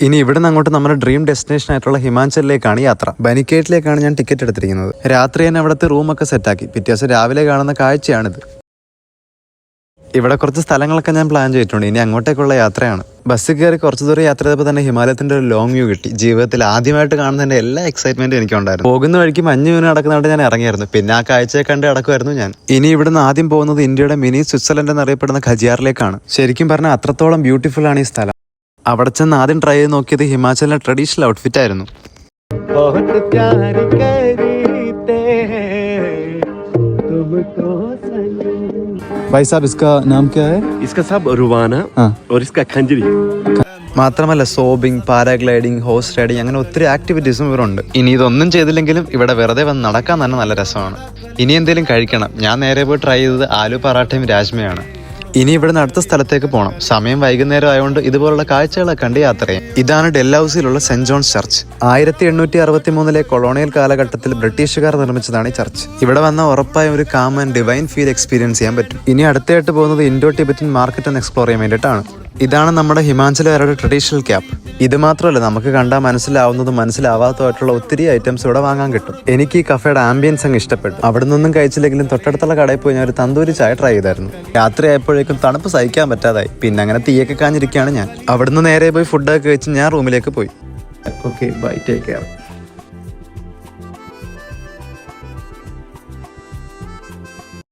ഇനി ഇവിടെ നിന്ന് അങ്ങോട്ട് നമ്മുടെ ഡ്രീം ഡെസ്റ്റിനേഷൻ ആയിട്ടുള്ള ഹിമാചലിലേക്കാണ് യാത്ര. ബനിക്കേറ്റിലേക്കാണ് ഞാൻ ടിക്കറ്റ് എടുത്തിരിക്കുന്നത്. രാത്രി തന്നെ അവിടുത്തെ റൂമൊക്കെ സെറ്റാക്കി. പിറ്റേ ദിവസം രാവിലെ കാണുന്ന കാഴ്ചയാണിത്. ഇവിടെ കുറച്ച് സ്ഥലങ്ങളൊക്കെ ഞാൻ പ്ലാൻ ചെയ്തിട്ടുണ്ട്. ഇനി അങ്ങോട്ടേക്കുള്ള യാത്രയാണ്. ബസ്സിൽ കയറി കുറച്ച് ദൂരം യാത്ര ചെയ്തപ്പോൾ തന്നെ ഹിമാലയത്തിന്റെ ഒരു ലോങ് വ്യൂ കിട്ടി. ജീവിതത്തിൽ ആദ്യമായിട്ട് കാണുന്നതിന്റെ എല്ലാ എക്സൈറ്റ്മെന്റും എനിക്കുണ്ടായിരുന്നു. പോകുന്ന വഴിക്ക് മഞ്ഞ് വീണ് നടക്കുന്നതായിട്ട് ഞാൻ ഇറങ്ങിയായിരുന്നു. പിന്നെ ആ കാഴ്ചയെ കണ്ട് നടക്കുമായിരുന്നു ഞാൻ. ഇനി ഇവിടുന്ന് ആദ്യം പോകുന്നത് ഇന്ത്യയുടെ മിനി സ്വിറ്റ്സർലൻഡ് എന്നറിയപ്പെടുന്ന ഖജിയാറിലേക്കാണ്. ശരിക്കും പറഞ്ഞാൽ അത്രത്തോളം ബ്യൂട്ടിഫുൾ ആണ് ഈ സ്ഥലം. അവിടെ ചെന്ന് ആദ്യം ട്രൈ ചെയ്ത് നോക്കിയത് ഹിമാചലിന്റെ ട്രഡീഷണൽ ഔട്ട്ഫിറ്റ് ആയിരുന്നു. भाई साहब इसका नाम क्या है? इसका सब रुवाना और इसका खंजरी. മാത്രമല്ല സോബിങ്, പാരാഗ്ലൈഡിങ്, ഹോഴ്സ് റൈഡിങ് അങ്ങനെ ഒത്തിരി ആക്ടിവിറ്റീസും ഇവരുണ്ട്. ഇനി ഇതൊന്നും ചെയ്തില്ലെങ്കിലും ഇവിടെ വെറുതെ വന്ന് നടക്കാൻ തന്നെ നല്ല രസമാണ്. ഇനി എന്തെങ്കിലും കഴിക്കണം. ഞാൻ നേരെ പോയി ട്രൈ ചെയ്തത് ആലു പറാട്ടയും രാജ്മയാണ്. ഇനി ഇവിടുന്ന് അടുത്ത സ്ഥലത്തേക്ക് പോകണം. സമയം വൈകുന്നേരം ആയതുകൊണ്ട് ഇതുപോലുള്ള കാഴ്ചകളൊക്കെ കണ്ട് യാത്ര ചെയ്യാം. ഇതാണ് ഡെൽഹൌസിലുള്ള സെന്റ് ജോൺസ് ചർച്ച്. 1863 കൊളോണിയൽ കാലഘട്ടത്തിൽ ബ്രിട്ടീഷുകാർ നിർമ്മിച്ചതാണ് ഈ ചർച്ച്. ഇവിടെ വന്ന ഉറപ്പായും ഒരു calm and divine feel experience ചെയ്യാൻ പറ്റും. ഇനി അടുത്തായിട്ട് പോകുന്നത് ഇൻഡോ ടിബറ്റൻ മാർക്കറ്റ് ഒന്ന് എക്സ്പ്ലോർ ചെയ്യാൻ വേണ്ടിയിട്ടാണ്. ഇതാണ് നമ്മുടെ ഹിമാചലുകാരുടെ ട്രഡീഷണൽ ക്യാപ്പ്. ഇത് മാത്രമല്ല, നമുക്ക് കണ്ടാൽ മനസ്സിലാവുന്നതും മനസ്സിലാവാത്തതായിട്ടുള്ള ഒത്തിരി ഐറ്റംസ് ഇവിടെ വാങ്ങാൻ കിട്ടും. എനിക്ക് ഈ കഫേയുടെ ആംബിയൻസ് അങ്ങ് ഇഷ്ടപ്പെട്ടു. അവിടെ നിന്നൊന്നും കഴിച്ചില്ലെങ്കിലും തൊട്ടടുത്തുള്ള കടയിൽ പോയി ഞാൻ ഒരു തന്തൂരി ചായ ട്രൈ ചെയ്തായിരുന്നു. രാത്രിയായപ്പോഴേക്കും തണുപ്പ് സഹിക്കാൻ പറ്റാതായി. പിന്നെ അങ്ങനെ തീയൊക്കെ കാഞ്ഞിരിക്കുകയാണ് ഞാൻ. അവിടുന്ന് നേരെ പോയി ഫുഡൊക്കെ കഴിച്ച് ഞാൻ റൂമിലേക്ക് പോയി. Okay, bye, take care.